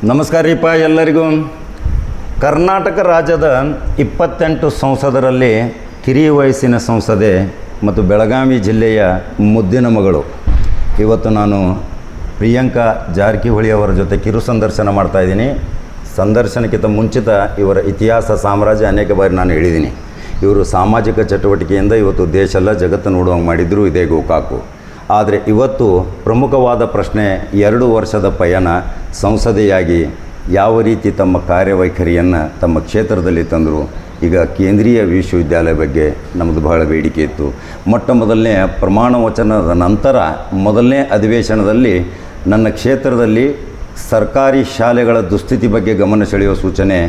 ನಮಸ್ಕಾರ ರೀಪ ಎಲ್ಲರಿಗೂ. ಕರ್ನಾಟಕ ರಾಜ್ಯದ 28 ಸಂಸದರಲ್ಲಿ ಕಿರಿಯ ವಯಸ್ಸಿನ ಸಂಸದೆ ಮತ್ತು ಬೆಳಗಾವಿ ಜಿಲ್ಲೆಯ ಮುದ್ದಿನ ಮಗಳು. ಇವತ್ತು ನಾನು ಪ್ರಿಯಾಂಕಾ ಜಾರಕಿಹೊಳಿ ಅವರ ಜೊತೆ ಕಿರು ಸಂದರ್ಶನ ಮಾಡ್ತಾಯಿದ್ದೀನಿ. ಸಂದರ್ಶನಕ್ಕಿಂತ ಮುಂಚಿತ ಇವರ ಇತಿಹಾಸ ಸಾಮ್ರಾಜ್ಯ ಅನೇಕ ಬಾರಿ ನಾನು ಹೇಳಿದ್ದೀನಿ. ಇವರು ಸಾಮಾಜಿಕ ಚಟುವಟಿಕೆಯಿಂದ ಇವತ್ತು ದೇಶ ಎಲ್ಲ ಜಗತ್ತು ನೋಡುವಂಗೆ ಮಾಡಿದ್ರು ಇದೇ ಗೋಕಾಕು. ಆದರೆ ಇವತ್ತು ಪ್ರಮುಖವಾದ ಪ್ರಶ್ನೆ, 2 ವರ್ಷದ ಪಯಣ ಸಂಸದೆಯಾಗಿ ಯಾವ ರೀತಿ ತಮ್ಮ ಕಾರ್ಯವೈಖರಿಯನ್ನು ತಮ್ಮ ಕ್ಷೇತ್ರದಲ್ಲಿ ತಂದರು. ಈಗ ಕೇಂದ್ರೀಯ ವಿಶ್ವವಿದ್ಯಾಲಯ ಬಗ್ಗೆ ನಮ್ಮದು ಬಹಳ ಬೇಡಿಕೆ ಇತ್ತು. ಮೊಟ್ಟ ಮೊದಲನೇ ಪ್ರಮಾಣ ವಚನದ ನಂತರ ಮೊದಲನೇ ಅಧಿವೇಶನದಲ್ಲಿ ನನ್ನ ಕ್ಷೇತ್ರದಲ್ಲಿ ಸರ್ಕಾರಿ ಶಾಲೆಗಳ ದುಸ್ಥಿತಿ ಬಗ್ಗೆ ಗಮನ ಸೆಳೆಯುವ ಸೂಚನೆ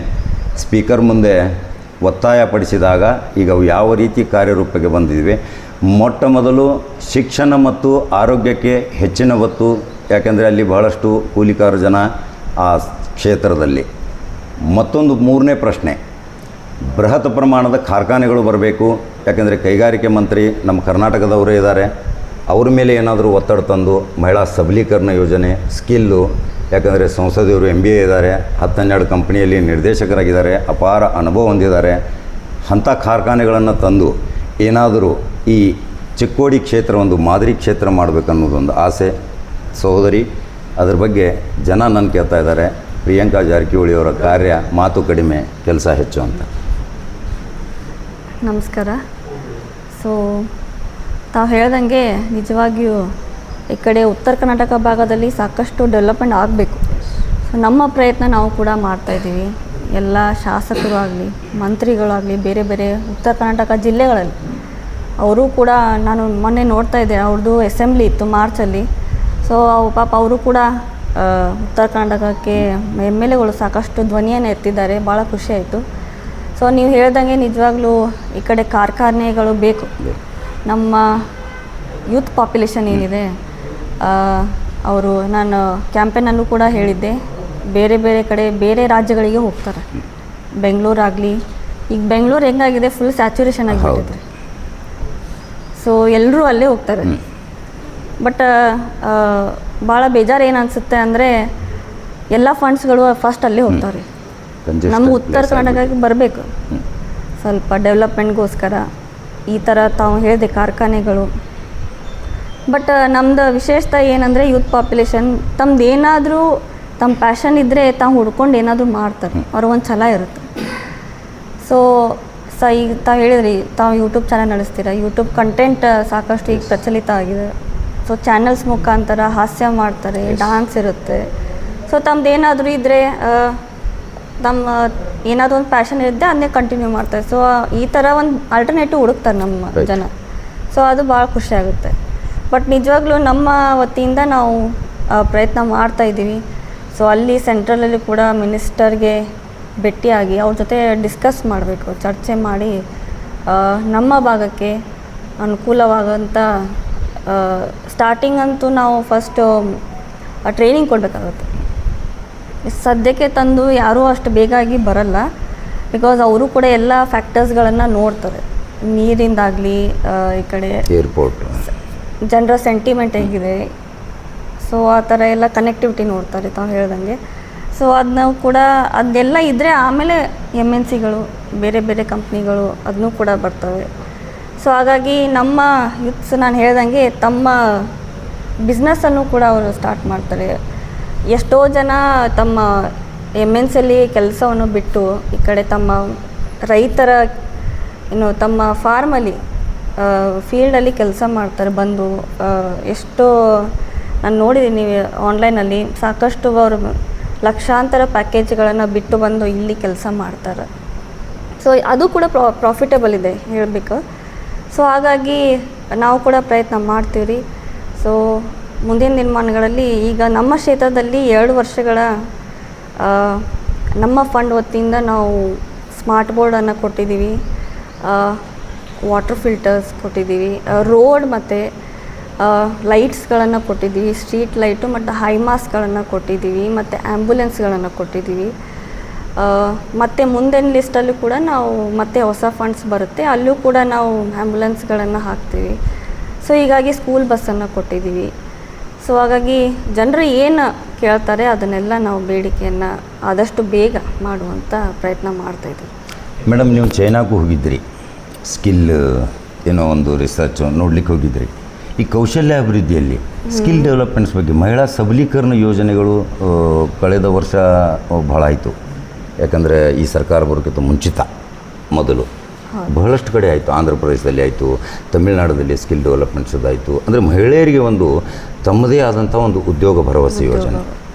ಸ್ಪೀಕರ್ ಮುಂದೆ ಒತ್ತಾಯಪಡಿಸಿದಾಗ ಈಗ ಅವು ಯಾವ ರೀತಿ ಕಾರ್ಯರೂಪಕ್ಕೆ ಬಂದಿವೆ. ಮೊಟ್ಟ ಮೊದಲು ಶಿಕ್ಷಣ ಮತ್ತು ಆರೋಗ್ಯಕ್ಕೆ ಹೆಚ್ಚಿನ ಒತ್ತು, ಯಾಕೆಂದರೆ ಅಲ್ಲಿ ಬಹಳಷ್ಟು ಕೂಲಿಕಾರ ಜನ ಆ ಕ್ಷೇತ್ರದಲ್ಲಿ. ಮತ್ತೊಂದು 3ನೇ ಪ್ರಶ್ನೆ, ಬೃಹತ್ ಪ್ರಮಾಣದ ಕಾರ್ಖಾನೆಗಳು ಬರಬೇಕು. ಯಾಕೆಂದರೆ ಕೈಗಾರಿಕೆ ಮಂತ್ರಿ ನಮ್ಮ ಕರ್ನಾಟಕದವರೇ ಇದ್ದಾರೆ. ಅವ್ರ ಮೇಲೆ ಏನಾದರೂ ಒತ್ತಡ ತಂದು ಮಹಿಳಾ ಸಬಲೀಕರಣ ಯೋಜನೆ, ಸ್ಕಿಲ್ಲು, ಯಾಕಂದರೆ ಸಂಸದೆಯವರು MBA ಇದ್ದಾರೆ, 10-12 ಕಂಪ್ನಿಯಲ್ಲಿ ನಿರ್ದೇಶಕರಾಗಿದ್ದಾರೆ, ಅಪಾರ ಅನುಭವ ಹೊಂದಿದ್ದಾರೆ. ಅಂಥ ಕಾರ್ಖಾನೆಗಳನ್ನು ತಂದು ಏನಾದರೂ ಈ ಚಿಕ್ಕೋಡಿ ಕ್ಷೇತ್ರ ಒಂದು ಮಾದರಿ ಕ್ಷೇತ್ರ ಮಾಡಬೇಕನ್ನೋದೊಂದು ಆಸೆ ಸಹೋದರಿ. ಅದ್ರ ಬಗ್ಗೆ ಜನ ನನ್ನ ಕೇಳ್ತಾ ಇದ್ದಾರೆ, ಪ್ರಿಯಾಂಕಾ ಜಾರಕಿಹೊಳಿಯವರ ಕಾರ್ಯ ಮಾತು ಕಡಿಮೆ ಕೆಲಸ ಹೆಚ್ಚು ಅಂತ. ನಮಸ್ಕಾರ. ಸೊ ತಾವು ಹೇಳ್ದಂಗೆ ನಿಜವಾಗಿಯೂ ಈ ಕಡೆ ಉತ್ತರ ಕರ್ನಾಟಕ ಭಾಗದಲ್ಲಿ ಸಾಕಷ್ಟು ಡೆವಲಪ್ಮೆಂಟ್ ಆಗಬೇಕು. ಸೊ ನಮ್ಮ ಪ್ರಯತ್ನ ನಾವು ಕೂಡ ಮಾಡ್ತಾಯಿದ್ದೀವಿ. ಎಲ್ಲ ಶಾಸಕರು ಆಗಲಿ, ಮಂತ್ರಿಗಳಾಗಲಿ, ಬೇರೆ ಬೇರೆ ಉತ್ತರ ಕರ್ನಾಟಕ ಜಿಲ್ಲೆಗಳಲ್ಲಿ ಅವರು ಕೂಡ, ನಾನು ಮೊನ್ನೆ ನೋಡ್ತಾ ಇದ್ದೆ, ಅವ್ರದ್ದು ಅಸೆಂಬ್ಲಿ ಇತ್ತು ಮಾರ್ಚಲ್ಲಿ. ಸೊ ಪಾಪ ಅವರು ಕೂಡ ಉತ್ತರ ಕರ್ನಾಟಕಕ್ಕೆ MLAಗಳು ಸಾಕಷ್ಟು ಧ್ವನಿಯನ್ನು ಎತ್ತಿದ್ದಾರೆ. ಭಾಳ ಖುಷಿ ಆಯಿತು. ಸೊ ನೀವು ಹೇಳ್ದಂಗೆ ನಿಜವಾಗ್ಲೂ ಈ ಕಡೆ ಕಾರ್ಖಾನೆಗಳು ಬೇಕು. ನಮ್ಮ ಯೂತ್ ಪಾಪ್ಯುಲೇಷನ್ ಏನಿದೆ ಅವರು, ನಾನು ಕ್ಯಾಂಪೇನಲ್ಲೂ ಕೂಡ ಹೇಳಿದ್ದೆ, ಬೇರೆ ಬೇರೆ ಕಡೆ ಬೇರೆ ರಾಜ್ಯಗಳಿಗೆ ಹೋಗ್ತಾರೆ. ಬೆಂಗಳೂರಾಗಲಿ, ಈಗ ಬೆಂಗಳೂರು ಹೆಂಗಾಗಿದೆ, ಫುಲ್ ಸ್ಯಾಚುರೇಷನ್ ಆಗಿಬಿಟ್ಟಿದೆ. ಸೊ ಎಲ್ಲರೂ ಅಲ್ಲೇ ಹೋಗ್ತಾರೆ. ಬಟ್ ಭಾಳ ಬೇಜಾರು ಏನು ಅನಿಸುತ್ತೆ ಅಂದರೆ ಎಲ್ಲ ಫಂಡ್ಸ್ಗಳು ಫಸ್ಟ್ ಅಲ್ಲೇ ಹೋಗ್ತಾರೆ. ನಮ್ಮ ಉತ್ತರ ಕರ್ನಾಟಕಕ್ಕೆ ಬರಬೇಕು ಸ್ವಲ್ಪ ಡೆವಲಪ್ಮೆಂಟ್ಗೋಸ್ಕರ. ಈ ಥರ ತಾವು ಹೇಳಿದೆ ಕಾರ್ಖಾನೆಗಳು. ಬಟ್ ನಮ್ಮದು ವಿಶೇಷತೆ ಏನಂದರೆ ಯೂತ್ ಪಾಪ್ಯುಲೇಷನ್ ತಮ್ಮದು ಏನಾದರೂ ತಮ್ಮ ಪ್ಯಾಷನ್ ಇದ್ದರೆ ತಾವು ಹುಡ್ಕೊಂಡು ಏನಾದರೂ ಮಾಡ್ತಾರೆ, ಅವ್ರಿಗೊಂದು ಛಲ ಇರುತ್ತೆ. ಸೊ ಈಗ ತಾವು ಹೇಳಿದ್ರಿ, ತಾವು ಯೂಟ್ಯೂಬ್ ಚಾನಲ್ ನಡೆಸ್ತೀರ. ಯೂಟ್ಯೂಬ್ ಕಂಟೆಂಟ್ ಸಾಕಷ್ಟು ಈಗ ಪ್ರಚಲಿತ ಆಗಿದೆ. ಸೊ ಚಾನಲ್ಸ್ ಮುಖಾಂತರ ಹಾಸ್ಯ ಮಾಡ್ತಾರೆ, ಡಾನ್ಸ್ ಇರುತ್ತೆ. ಸೊ ತಮ್ಮದು ಏನಾದರೂ ಇದ್ದರೆ, ತಮ್ಮ ಏನಾದರೂ ಒಂದು ಪ್ಯಾಷನ್ ಇರುತ್ತೆ, ಅದನ್ನೇ ಕಂಟಿನ್ಯೂ ಮಾಡ್ತಾರೆ. ಸೊ ಈ ಥರ ಒಂದು ಆಲ್ಟರ್ನೇಟಿವ್ ಹುಡುಕ್ತಾರೆ ನಮ್ಮ ಜನ. ಸೊ ಅದು ಭಾಳ ಖುಷಿ ಆಗುತ್ತೆ. ಬಟ್ ನಿಜವಾಗ್ಲೂ ನಮ್ಮ ವತಿಯಿಂದ ನಾವು ಪ್ರಯತ್ನ ಮಾಡ್ತಾಯಿದ್ದೀವಿ. ಸೊ ಅಲ್ಲಿ ಸೆಂಟ್ರಲಲ್ಲಿ ಕೂಡ ಮಿನಿಸ್ಟರ್ಗೆ ಭೇಟಿಯಾಗಿ ಅವ್ರ ಜೊತೆ ಡಿಸ್ಕಸ್ ಮಾಡಬೇಕು, ಚರ್ಚೆ ಮಾಡಿ ನಮ್ಮ ಭಾಗಕ್ಕೆ ಅನುಕೂಲವಾಗಂಥ ಸ್ಟಾರ್ಟಿಂಗ್ ಅಂತೂ ನಾವು ಫಸ್ಟು ಟ್ರೈನಿಂಗ್ ಕೊಡಬೇಕಾಗುತ್ತೆ. ಸದ್ಯಕ್ಕೆ ತಂದು ಯಾರೂ ಅಷ್ಟು ಬೇಗಾಗಿ ಬರಲ್ಲ. ಬಿಕಾಸ್ ಅವರು ಕೂಡ ಎಲ್ಲ ಫ್ಯಾಕ್ಟರ್ಸ್ಗಳನ್ನು ನೋಡ್ತಾರೆ. ನೀರಿಂದಾಗಲಿ, ಈ ಕಡೆ ಏರ್ಪೋರ್ಟ್, ಜನರ ಸೆಂಟಿಮೆಂಟ್ ಹೇಗಿದೆ, ಸೊ ಆ ಥರ ಎಲ್ಲ ಕನೆಕ್ಟಿವಿಟಿ ನೋಡ್ತಾರೆ ತಾವು ಹೇಳ್ದಂಗೆ. ಸೊ ಅದನ್ನ ಕೂಡ ಅದೆಲ್ಲ ಇದ್ದರೆ ಆಮೇಲೆ MNCಗಳು, ಬೇರೆ ಬೇರೆ ಕಂಪ್ನಿಗಳು ಅದನ್ನೂ ಕೂಡ ಬರ್ತವೆ. ಸೊ ಹಾಗಾಗಿ ನಮ್ಮ ಯೂತ್ಸ್ ನಾನು ಹೇಳ್ದಂಗೆ ತಮ್ಮ ಬಿಸ್ನೆಸ್ಸನ್ನು ಕೂಡ ಅವರು ಸ್ಟಾರ್ಟ್ ಮಾಡ್ತಾರೆ. ಎಷ್ಟೋ ಜನ ತಮ್ಮ MNCಯಲ್ಲಿ ಕೆಲಸವನ್ನು ಬಿಟ್ಟು ಈ ಕಡೆ ತಮ್ಮ ರೈತರ ತಮ್ಮ ಫಾರ್ಮಲ್ಲಿ ಫೀಲ್ಡಲ್ಲಿ ಕೆಲಸ ಮಾಡ್ತಾರೆ ಬಂದು. ಎಷ್ಟೋ ನಾನು ನೋಡಿದ್ದೀನಿ ಆನ್ಲೈನಲ್ಲಿ, ಸಾಕಷ್ಟು ಅವರು ಲಕ್ಷಾಂತರ ಪ್ಯಾಕೇಜ್ಗಳನ್ನು ಬಿಟ್ಟು ಬಂದು ಇಲ್ಲಿ ಕೆಲಸ ಮಾಡ್ತಾರೆ. ಸೊ ಅದು ಕೂಡ ಪ್ರಾಫಿಟಬಲ್ ಇದೆ ಹೇಳಬೇಕು. ಸೊ ಹಾಗಾಗಿ ನಾವು ಕೂಡ ಪ್ರಯತ್ನ ಮಾಡ್ತೀವಿ ರೀ. ಸೊ ಮುಂದಿನ ದಿನಮಾನಗಳಲ್ಲಿ ಈಗ ನಮ್ಮ ಕ್ಷೇತ್ರದಲ್ಲಿ 2 ವರ್ಷಗಳ ನಮ್ಮ ಫಂಡ್ ವತಿಯಿಂದ ನಾವು ಸ್ಮಾರ್ಟ್ ಬೋರ್ಡನ್ನು ಕೊಟ್ಟಿದ್ದೀವಿ, ವಾಟರ್ ಫಿಲ್ಟರ್ಸ್ ಕೊಟ್ಟಿದ್ದೀವಿ, ರೋಡ್ ಮತ್ತು ಲೈಟ್ಸ್ಗಳನ್ನು ಕೊಟ್ಟಿದ್ದೀವಿ, ಸ್ಟ್ರೀಟ್ ಲೈಟು ಮತ್ತು ಹೈಮಾಸ್ಗಳನ್ನು ಕೊಟ್ಟಿದ್ದೀವಿ, ಮತ್ತು ಆ್ಯಂಬುಲೆನ್ಸ್ಗಳನ್ನು ಕೊಟ್ಟಿದ್ದೀವಿ. ಮತ್ತು ಮುಂದಿನ ಲಿಸ್ಟಲ್ಲೂ ಕೂಡ ನಾವು ಮತ್ತೆ ಹೊಸ ಫಂಡ್ಸ್ ಬರುತ್ತೆ, ಅಲ್ಲೂ ಕೂಡ ನಾವು ಆ್ಯಂಬುಲೆನ್ಸ್ಗಳನ್ನು ಹಾಕ್ತೀವಿ. ಸೊ ಹೀಗಾಗಿ ಸ್ಕೂಲ್ ಬಸ್ಸನ್ನು ಕೊಟ್ಟಿದ್ದೀವಿ. ಸೊ ಹಾಗಾಗಿ ಜನರು ಏನು ಕೇಳ್ತಾರೆ ಅದನ್ನೆಲ್ಲ ನಾವು ಬೇಡಿಕೆಯನ್ನು ಆದಷ್ಟು ಬೇಗ ಮಾಡುವಂಥ ಪ್ರಯತ್ನ ಮಾಡ್ತಾಯಿದ್ದೀವಿ. ಮೇಡಮ್, ನೀವು ಚೈನಾಗೂ ಹೋಗಿದ್ದಿರಿ, ಸ್ಕಿಲ್ ಏನೋ ಒಂದು ರಿಸರ್ಚ್ ನೋಡ್ಲಿಕ್ಕೆ ಹೋಗಿದ್ರಿ. ಈ ಕೌಶಲ್ಯ ಅಭಿವೃದ್ಧಿಯಲ್ಲಿ ಸ್ಕಿಲ್ ಡೆವಲಪ್ಮೆಂಟ್ಸ್ ಬಗ್ಗೆ ಮಹಿಳಾ ಸಬಲೀಕರಣ ಯೋಜನೆಗಳು ಕಳೆದ ವರ್ಷ ಭಾಳ ಆಯಿತು. ಯಾಕಂದರೆ ಈ ಸರ್ಕಾರ ಬರೋಕ್ಕಿಂತ ಮುಂಚಿತ ಮೊದಲು ಬಹಳಷ್ಟು ಕಡೆ ಆಯಿತು. ಆಂಧ್ರ ಪ್ರದೇಶದಲ್ಲಿ ಆಯಿತು, ತಮಿಳುನಾಡಲ್ಲಿ ಸ್ಕಿಲ್ ಡೆವಲಪ್ಮೆಂಟ್ಸದಾಯಿತು. ಅಂದರೆ ಮಹಿಳೆಯರಿಗೆ ಒಂದು ತಮ್ಮದೇ ಆದಂಥ ಒಂದು ಉದ್ಯೋಗ ಭರವಸೆ ಯೋಜನೆ.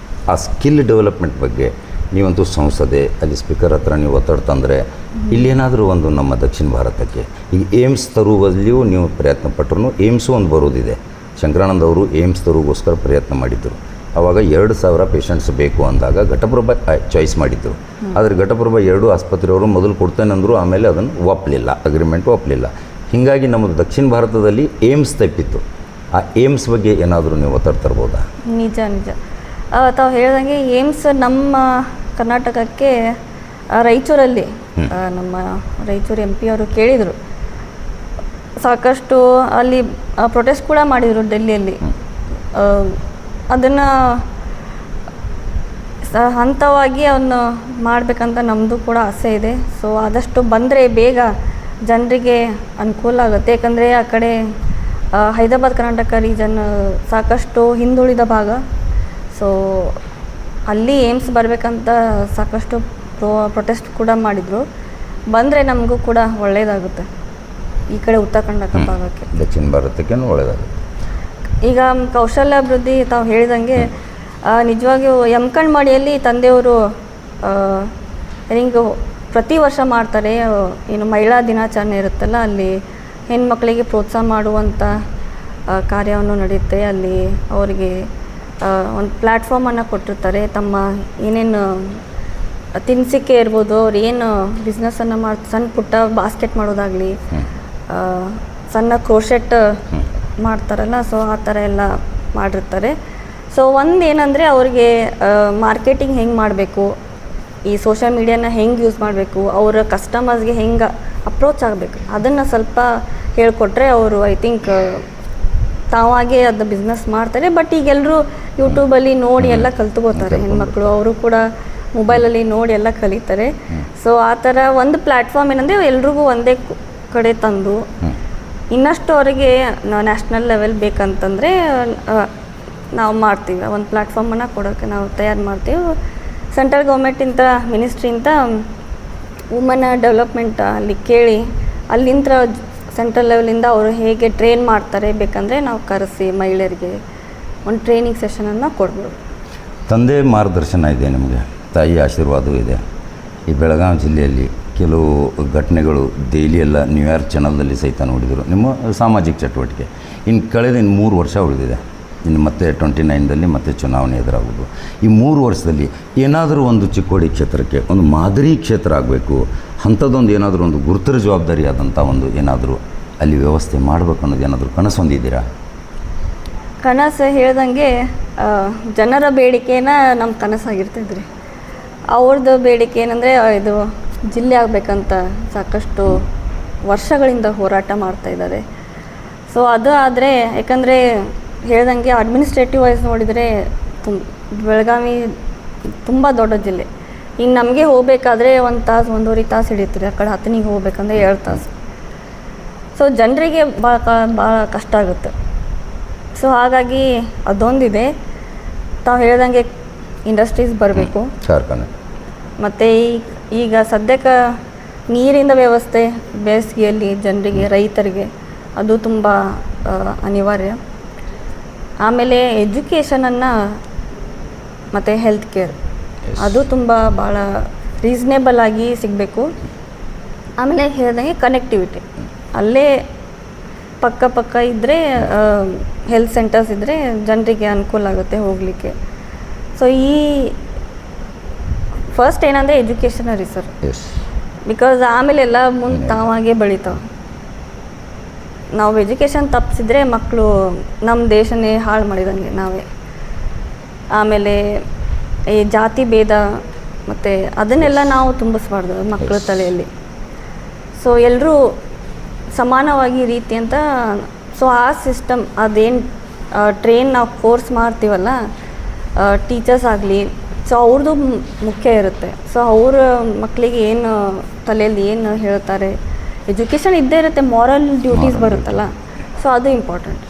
ಆ ಸ್ಕಿಲ್ ಡೆವಲಪ್ಮೆಂಟ್ ಬಗ್ಗೆ ನೀವಂತೂ ಸಂಸದೆ, ಅಲ್ಲಿ ಸ್ಪೀಕರ್ ಹತ್ರ ನೀವು ಒತ್ತಡ ತಂದರೆ ಇಲ್ಲೇನಾದರೂ ಒಂದು ನಮ್ಮ ದಕ್ಷಿಣ ಭಾರತಕ್ಕೆ ಈಗ ಏಮ್ಸ್ ತರುವಲ್ಲಿಯೂ ನೀವು ಪ್ರಯತ್ನ ಪಟ್ಟರು. ಏಮ್ಸು ಒಂದು ಬರೋದಿದೆ. ಶಂಕರಾನಂದ್ ಅವರು ಏಮ್ಸ್ ತರುಗೋಸ್ಕರ ಪ್ರಯತ್ನ ಮಾಡಿದ್ದರು. ಆವಾಗ 2,000 ಪೇಷಂಟ್ಸ್ ಬೇಕು ಅಂದಾಗ ಘಟಪ್ರಭಾ ಚಾಯ್ಸ್ ಮಾಡಿದ್ದರು. ಆದರೆ ಘಟಪ್ರಭಾ 2 ಆಸ್ಪತ್ರೆಯವರು ಮೊದಲು ಕೊಡ್ತೇನೆಂದರು, ಆಮೇಲೆ ಅದನ್ನು ಒಪ್ಪಲಿಲ್ಲ, ಅಗ್ರಿಮೆಂಟ್ ಒಪ್ಪಲಿಲ್ಲ. ಹೀಗಾಗಿ ನಮ್ಮದು ದಕ್ಷಿಣ ಭಾರತದಲ್ಲಿ ಏಮ್ಸ್ ತಪ್ಪಿತ್ತು. ಆ ಏಮ್ಸ್ ಬಗ್ಗೆ ಏನಾದರೂ ನೀವು ಒತ್ತಡ ತರ್ಬೋದಾ? ನಿಜ ನಿಜ ತಾವು ಹೇಳ್ದಂಗೆ ಏಮ್ಸ್ ನಮ್ಮ ಕರ್ನಾಟಕಕ್ಕೆ ರಾಯಚೂರಲ್ಲಿ ನಮ್ಮ ರಾಯಚೂರು MP ಅವರು ಕೇಳಿದರು. ಸಾಕಷ್ಟು ಅಲ್ಲಿ ಪ್ರೊಟೆಸ್ಟ್ ಕೂಡ ಮಾಡಿದರು ಡೆಲ್ಲಿಯಲ್ಲಿ. ಅದನ್ನು ಹಂತವಾಗಿ ಅವನ್ನ ಮಾಡಬೇಕಂತ ನಮ್ಮದು ಕೂಡ ಆಸೆ ಇದೆ. ಸೊ ಆದಷ್ಟು ಬಂದರೆ ಬೇಗ ಜನರಿಗೆ ಅನುಕೂಲ ಆಗುತ್ತೆ. ಯಾಕಂದರೆ ಆ ಕಡೆ ಹೈದರಾಬಾದ್ ಕರ್ನಾಟಕ ರೀಜನ್ ಸಾಕಷ್ಟು ಹಿಂದುಳಿದ ಭಾಗ. ಸೊ ಅಲ್ಲಿ ಏಮ್ಸ್ ಬರಬೇಕಂತ ಸಾಕಷ್ಟು ಪ್ರೊಟೆಸ್ಟ್ ಕೂಡ ಮಾಡಿದರು. ಬಂದರೆ ನಮಗೂ ಕೂಡ ಒಳ್ಳೆಯದಾಗುತ್ತೆ ಈ ಕಡೆ ಉತ್ತರ ಕರ್ನಾಟಕ ಭಾಗಕ್ಕೆ, ದಕ್ಷಿಣ ಭಾರತಕ್ಕೆ ಒಳ್ಳೆಯದಾಗುತ್ತೆ. ಈಗ ಕೌಶಲ್ಯಾಭಿವೃದ್ಧಿ ತಾವು ಹೇಳಿದಂಗೆ ನಿಜವಾಗಿಯೂ ಯಮಕಂಡ್ಮಡಿಯಲ್ಲಿ ತಂದೆಯವರು ಹಿಂಗೆ ಪ್ರತಿ ವರ್ಷ ಮಾಡ್ತಾರೆ. ಏನು ಮಹಿಳಾ ದಿನಾಚರಣೆ ಇರುತ್ತಲ್ಲ, ಅಲ್ಲಿ ಹೆಣ್ಮಕ್ಳಿಗೆ ಪ್ರೋತ್ಸಾಹ ಮಾಡುವಂಥ ಕಾರ್ಯವನ್ನು ನಡೆಯುತ್ತೆ. ಅಲ್ಲಿ ಅವರಿಗೆ ಒಂದು ಪ್ಲ್ಯಾಟ್ಫಾರ್ಮನ್ನು ಕೊಟ್ಟಿರ್ತಾರೆ. ತಮ್ಮ ಏನೇನು ತಿನಿಸಿಕೆ ಇರ್ಬೋದು, ಅವ್ರು ಏನು ಬಿಸ್ನೆಸ್ಸನ್ನು ಸಣ್ಣ ಪುಟ್ಟ ಬಾಸ್ಕೆಟ್ ಮಾಡೋದಾಗಲಿ, ಸಣ್ಣ ಕ್ರೋಶೆಟ್ ಮಾಡ್ತಾರಲ್ಲ, ಸೊ ಆ ಥರ ಎಲ್ಲ ಮಾಡಿರ್ತಾರೆ. ಸೊ ಒಂದು ಏನಂದರೆ ಅವ್ರಿಗೆ ಮಾರ್ಕೆಟಿಂಗ್ ಹೆಂಗೆ ಮಾಡಬೇಕು, ಈ ಸೋಷಿಯಲ್ ಮೀಡಿಯಾನ ಹೆಂಗೆ ಯೂಸ್ ಮಾಡಬೇಕು, ಅವರ ಕಸ್ಟಮರ್ಸ್ಗೆ ಹೆಂಗೆ ಅಪ್ರೋಚ್ ಆಗಬೇಕು, ಅದನ್ನು ಸ್ವಲ್ಪ ಹೇಳಿಕೊಟ್ರೆ ಅವರು ಐ ಥಿಂಕ್ ತಾವಾಗೇ ಅದು ಬಿಸ್ನೆಸ್ ಮಾಡ್ತಾರೆ. ಬಟ್ ಈಗೆಲ್ಲರೂ ಯೂಟ್ಯೂಬಲ್ಲಿ ನೋಡಿ ಎಲ್ಲ ಕಲ್ತ್ಕೋತಾರೆ. ಹೆಣ್ಮಕ್ಳು ಅವರು ಕೂಡ ಮೊಬೈಲಲ್ಲಿ ನೋಡಿ ಎಲ್ಲ ಕಲಿತಾರೆ. ಸೊ ಆ ಥರ ಒಂದು ಪ್ಲ್ಯಾಟ್ಫಾರ್ಮ್ ಏನಂದರೆ ಎಲ್ರಿಗೂ ಒಂದೇ ಕಡೆ ತಂದು ಇನ್ನಷ್ಟು ಅವರಿಗೆ ನ್ಯಾಷನಲ್ ಲೆವೆಲ್ ಬೇಕಂತಂದರೆ ನಾವು ಮಾಡ್ತೀವಿ. ಒಂದು ಪ್ಲ್ಯಾಟ್ಫಾರ್ಮನ್ನು ಕೊಡೋಕ್ಕೆ ನಾವು ತಯಾರು ಮಾಡ್ತೀವಿ. ಸೆಂಟ್ರಲ್ ಗೌರ್ಮೆಂಟಿಂದ ಮಿನಿಸ್ಟ್ರಿಯಿಂದ ವುಮನ್ ಡೆವಲಪ್ಮೆಂಟ್ ಅಲ್ಲಿ ಕೇಳಿ ಅಲ್ಲಿಂದ ಸೆಂಟ್ರಲ್ ಲೆವೆಲಿಂದ ಅವರು ಹೇಗೆ ಟ್ರೈನ್ ಮಾಡ್ತಾರೆ ಬೇಕಂದರೆ ನಾವು ಕರೆಸಿ ಮಹಿಳೆಯರಿಗೆ ಒಂದು ಟ್ರೈನಿಂಗ್ ಸೆಷನನ್ನು ಕೊಡ್ಬೋದು. ತಂದೆ ಮಾರ್ಗದರ್ಶನ ಇದೆ, ನಿಮಗೆ ತಾಯಿ ಆಶೀರ್ವಾದವೂ ಇದೆ. ಈ ಬೆಳಗಾವಿ ಜಿಲ್ಲೆಯಲ್ಲಿ ಕೆಲವು ಘಟನೆಗಳು ಡೈಲಿ ಎಲ್ಲ ನ್ಯೂಯಾರ್ಕ್ ಚಾನಲ್ನಲ್ಲಿ ಸಹಿತ ನೋಡಿದರು. ನಿಮ್ಮ ಸಾಮಾಜಿಕ ಚಟುವಟಿಕೆ ಕಳೆದ 3 ವರ್ಷ ಉಳಿದಿದೆ. ಇನ್ನು ಮತ್ತೆ 29ರಲ್ಲಿ ಮತ್ತೆ ಚುನಾವಣೆ ಎದುರಾಗೋದು. ಈ 3 ವರ್ಷದಲ್ಲಿ ಏನಾದರೂ ಒಂದು ಚಿಕ್ಕೋಡಿ ಕ್ಷೇತ್ರಕ್ಕೆ ಒಂದು ಮಾದರಿ ಕ್ಷೇತ್ರ ಆಗಬೇಕು, ಅಂಥದ್ದೊಂದು ಏನಾದರೂ ಒಂದು ಗುರುತರ ಜವಾಬ್ದಾರಿ ಆದಂಥ ಒಂದು ಏನಾದರೂ ಅಲ್ಲಿ ವ್ಯವಸ್ಥೆ ಮಾಡಬೇಕು ಅನ್ನೋದು ಏನಾದರೂ ಕನಸು ಹೊಂದಿದ್ದೀರಾ? ಕನಸು ಹೇಳ್ದಂಗೆ ಜನರ ಬೇಡಿಕೆನ ನಮ್ಮ ಕನಸಾಗಿರ್ತೈತೆ ರೀ. ಅವ್ರದ್ದು ಬೇಡಿಕೆ ಏನಂದರೆ ಇದು ಜಿಲ್ಲೆ ಆಗಬೇಕಂತ ಸಾಕಷ್ಟು ವರ್ಷಗಳಿಂದ ಹೋರಾಟ ಮಾಡ್ತಾಯಿದ್ದಾರೆ. ಸೊ ಅದು ಆದರೆ ಯಾಕಂದರೆ ಹೇಳ್ದಂಗೆ ಅಡ್ಮಿನಿಸ್ಟ್ರೇಟಿವ್ ವೈಸ್ ನೋಡಿದರೆ ಬೆಳಗಾವಿ ತುಂಬ ದೊಡ್ಡ ಜಿಲ್ಲೆ. ಈಗ ನಮಗೆ ಹೋಗಬೇಕಾದ್ರೆ 1 ತಾಸು 1.5 ತಾಸು ಹಿಡಿತೀರಿ. ಆ ಕಡೆ ಹತ್ತನಿಗೆ ಹೋಗ್ಬೇಕಂದ್ರೆ 2 ತಾಸು. ಸೊ ಜನರಿಗೆ ಭಾಳ ಕಷ್ಟ ಆಗುತ್ತೆ. ಸೊ ಹಾಗಾಗಿ ಅದೊಂದಿದೆ. ತಾವು ಹೇಳ್ದಂಗೆ ಇಂಡಸ್ಟ್ರೀಸ್ ಬರಬೇಕು, ಕಾರ್ಖಾನೆ. ಮತ್ತು ಈಗ ಸದ್ಯಕ್ಕೆ ನೀರಿನ ವ್ಯವಸ್ಥೆ ಬೇಸಿಗೆಯಲ್ಲಿ ಜನರಿಗೆ, ರೈತರಿಗೆ ಅದು ತುಂಬ ಅನಿವಾರ್ಯ. ಆಮೇಲೆ ಎಜುಕೇಷನನ್ನು ಮತ್ತು ಹೆಲ್ತ್ ಕೇರ್ ಅದು ತುಂಬ ಭಾಳ ರೀಸ್ನೇಬಲ್ ಆಗಿ ಸಿಗಬೇಕು. ಆಮೇಲೆ ಹೇಳ್ದಂಗೆ ಕನೆಕ್ಟಿವಿಟಿ ಅಲ್ಲೇ ಪಕ್ಕ ಇದ್ದರೆ ಹೆಲ್ತ್ ಸೆಂಟರ್ಸ್ ಇದ್ದರೆ ಜನರಿಗೆ ಅನುಕೂಲ ಆಗುತ್ತೆ ಹೋಗಲಿಕ್ಕೆ. ಸೊ ಈ ಫಸ್ಟ್ ಏನಂದರೆ ಎಜುಕೇಷನ್ ರೀ ಸರ್, ಬಿಕಾಸ್ ಆಮೇಲೆ ಎಲ್ಲ ಮುಂದೆ ತಾವಾಗೇ ಬೆಳಿತಾವೆ. ನಾವು ಎಜುಕೇಷನ್ ತಪ್ಪಿಸಿದ್ರೆ ಮಕ್ಕಳು ನಮ್ಮ ದೇಶನೇ ಹಾಳು ಮಾಡಿದಂಗೆ ನಾವೇ. ಆಮೇಲೆ ಈ ಜಾತಿ ಭೇದ ಮತ್ತು ಅದನ್ನೆಲ್ಲ ನಾವು ತುಂಬಿಸ್ಬಾರ್ದು ಮಕ್ಕಳ ತಲೆಯಲ್ಲಿ. ಸೊ ಎಲ್ಲರೂ ಸಮಾನವಾಗಿ ರೀತಿ ಅಂತ. ಸೊ ಆ ಸಿಸ್ಟಮ್ ಅದೇನು ಟ್ರೈನ್ ನಾವು ಕೋರ್ಸ್ ಮಾಡ್ತೀವಲ್ಲ, ಟೀಚರ್ಸ್ ಆಗಲಿ, ಸೊ ಅವ್ರದ್ದು ಮುಖ್ಯ ಇರುತ್ತೆ. ಸೊ ಅವ್ರ ಮಕ್ಕಳಿಗೆ ಏನು ತಲೆಯಲ್ಲಿ ಏನು ಹೇಳ್ತಾರೆ, ಎಜುಕೇಷನ್ ಇದ್ದೇ ಇರುತ್ತೆ, ಮಾರಲ್ ಡ್ಯೂಟೀಸ್ ಬರುತ್ತಲ್ಲ, ಸೊ ಅದು ಇಂಪಾರ್ಟೆಂಟ್.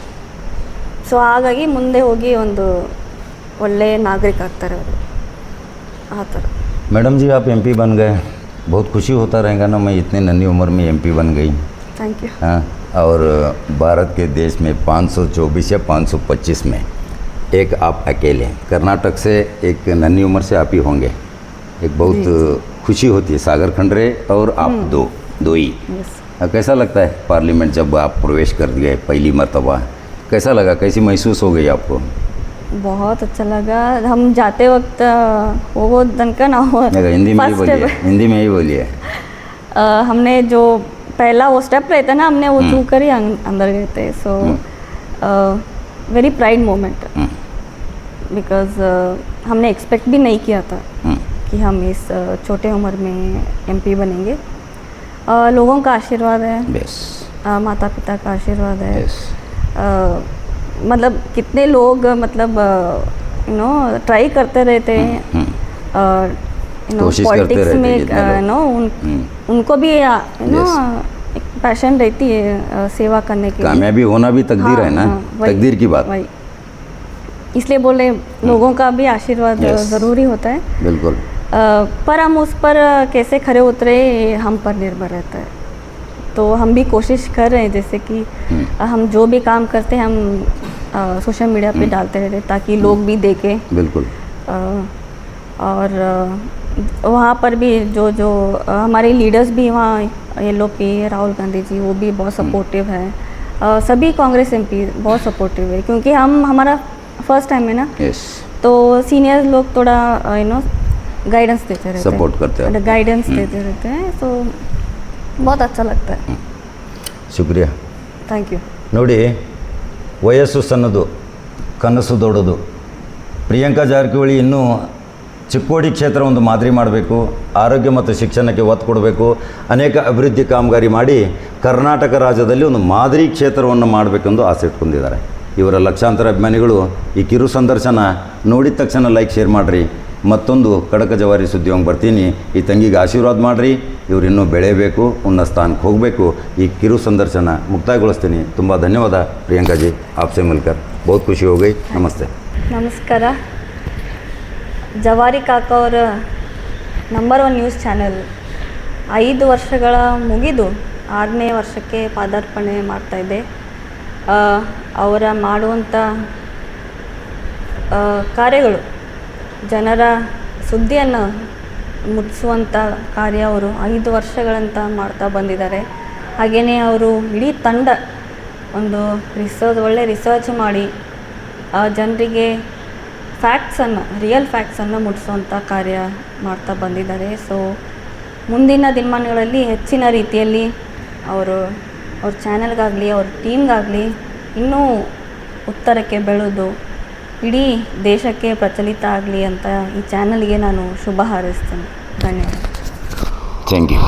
ಸೊ ಹಾಗಾಗಿ ಮುಂದೆ ಹೋಗಿ ಒಂದು ಒಳ್ಳೆಯ ನಾಗರಿಕ ಆಗ್ತಾರೆ ಅವರು, ಆ ಥರ. मैडम जी आप एमपी बन गए, बहुत खुशी होता रहेगा ना, मैं इतने नन्ही उम्र में एमपी बन गई. Thank you. हाँ, और भारत के देश में 524 या 525 में एक आप अकेले, कर्नाटक से एक नन्ही उम्र से आप ही होंगे. एक बहुत खुशी होती है, सागर खंडरे और आप दो ही. यस. कैसा लगता है पार्लियामेंट जब आप प्रवेश कर गए पहली मर्तबा, कैसा लगा, कैसी महसूस हो गई आपको? बहुत अच्छा लगा. हम जाते वक्त वो तनक ना हो, हिंदी में ही बोलिए, हिंदी में ही बोलिए. हमने जो पहला वो स्टेप रहता है ना, हमने वो छू कर ही अंदर गए थे. So very pride moment, because हमने एक्सपेक्ट भी नहीं किया था कि हम इस छोटे उम्र में एमपी बनेंगे. लोगों का आशीर्वाद है, Yes. माता पिता का आशीर्वाद है. Yes. मतलब कितने लोग मतलब ट्राई करते रहते हैं, कोशिश करते पॉलिटिक्स रहते में, हैं उनको भी एक पैशन रहती है सेवा करने के लिए. कामयाबी होना भी तकदीर है ना, तकदीर की बात. वही इसलिए बोले लोगों का भी आशीर्वाद ज़रूरी होता है. बिल्कुल. पर हम उस पर कैसे खरे उतरे ये हम पर निर्भर रहता है. तो हम भी कोशिश कर रहे हैं, जैसे कि हम जो भी काम करते हैं हम सोशल मीडिया पे डालते रहते हैं ताकि लोग भी देखें. बिल्कुल. और वहाँ पर भी जो हमारे लीडर्स भी वहाँ LOP राहुल गांधी जी, वो भी बहुत सपोर्टिव है. सभी कांग्रेस MP बहुत सपोर्टिव है, क्योंकि हमारा फर्स्ट टाइम है ना. Yes. तो सीनियर लोग थोड़ा गाइडेंस देते रहते हैं, सपोर्ट करते हैं, गाइडेंस देते रहते हैं. तो बहुत अच्छा लगता है. ಶುಕ್ರಿಯಾ. Thank you. ನೋಡಿ, ವಯಸ್ಸು ಸಣ್ಣದು, ಕನಸು ದೊಡ್ಡದು. ಪ್ರಿಯಾಂಕಾ ಜಾರಕಿಹೊಳಿ ಇನ್ನೂ ಚಿಕ್ಕೋಡಿ ಕ್ಷೇತ್ರ ಒಂದು ಮಾದರಿ ಮಾಡಬೇಕು, ಆರೋಗ್ಯ ಮತ್ತು ಶಿಕ್ಷಣಕ್ಕೆ ಒತ್ತು ಕೊಡಬೇಕು, ಅನೇಕ ಅಭಿವೃದ್ಧಿ ಕಾಮಗಾರಿ ಮಾಡಿ ಕರ್ನಾಟಕ ರಾಜ್ಯದಲ್ಲಿ ಒಂದು ಮಾದರಿ ಕ್ಷೇತ್ರವನ್ನು ಮಾಡಬೇಕೆಂದು ಆಸೆ ಇಟ್ಕೊಂಡಿದ್ದಾರೆ. ಇವರ ಲಕ್ಷಾಂತರ ಅಭಿಮಾನಿಗಳು ಈ ಕಿರು ಸಂದರ್ಶನ ನೋಡಿದ ತಕ್ಷಣ ಲೈಕ್ ಶೇರ್ ಮಾಡಿರಿ. ಮತ್ತೊಂದು ಕಡಕ ಜವಾರಿ ಸುದ್ದಿಯೊಂಗೆ ಬರ್ತೀನಿ. ಈ ತಂಗಿಗೆ ಆಶೀರ್ವಾದ ಮಾಡಿರಿ, ಇವರು ಇನ್ನೂ ಬೆಳೆಯಬೇಕು, ಉನ್ನತ ಸ್ಥಾನಕ್ಕೆ ಹೋಗಬೇಕು. ಈ ಕಿರು ಸಂದರ್ಶನ ಮುಕ್ತಾಯಗೊಳಿಸ್ತೀನಿ. ತುಂಬ ಧನ್ಯವಾದ ಪ್ರಿಯಾಂಕಾ ಜಿ, आपसे मिलकर बहुत खुशी हो गई. नमस्ते. ನಮಸ್ಕಾರ. ಜವಾರಿ ಕಾಕ ಅವರ ನಂಬರ್ 1 ನ್ಯೂಸ್ ಚಾನೆಲ್ 5 ವರ್ಷಗಳ ಮುಗಿದು 6ನೇ ವರ್ಷಕ್ಕೆ ಪಾದಾರ್ಪಣೆ ಮಾಡ್ತಾಯಿದೆ. ಅವರ ಮಾಡುವಂಥ ಕಾರ್ಯಗಳು ಜನರ ಸುದ್ದಿಯನ್ನು ಮುಟ್ಟಿಸುವಂಥ ಕಾರ್ಯ ಅವರು 5 ವರ್ಷಗಳಂತ ಮಾಡ್ತಾ ಬಂದಿದ್ದಾರೆ. ಹಾಗೆಯೇ ಅವರು ಇಡೀ ತಂಡ ಒಂದು ಒಳ್ಳೆ ರಿಸರ್ಚ್ ಮಾಡಿ ಜನರಿಗೆ ರಿಯಲ್ ಫ್ಯಾಕ್ಟ್ಸನ್ನು ಮುಟ್ಟಿಸುವಂಥ ಕಾರ್ಯ ಮಾಡ್ತಾ ಬಂದಿದ್ದಾರೆ. ಸೊ ಮುಂದಿನ ದಿನಮಾನಗಳಲ್ಲಿ ಹೆಚ್ಚಿನ ರೀತಿಯಲ್ಲಿ ಅವ್ರ ಚಾನೆಲ್ಗಾಗಲಿ ಅವ್ರ ಟೀಮ್ಗಾಗಲಿ ಇನ್ನೂ ಉತ್ತರಕ್ಕೆ ಬೆಳೆದು ಇಡೀ ದೇಶಕ್ಕೆ ಪ್ರಚಲಿತ ಆಗಲಿ ಅಂತ ಈ ಚಾನಲ್ಗೆ ನಾನು ಶುಭ ಹಾರೈಸ್ತೇನೆ. ಧನ್ಯವಾದ. Thank you.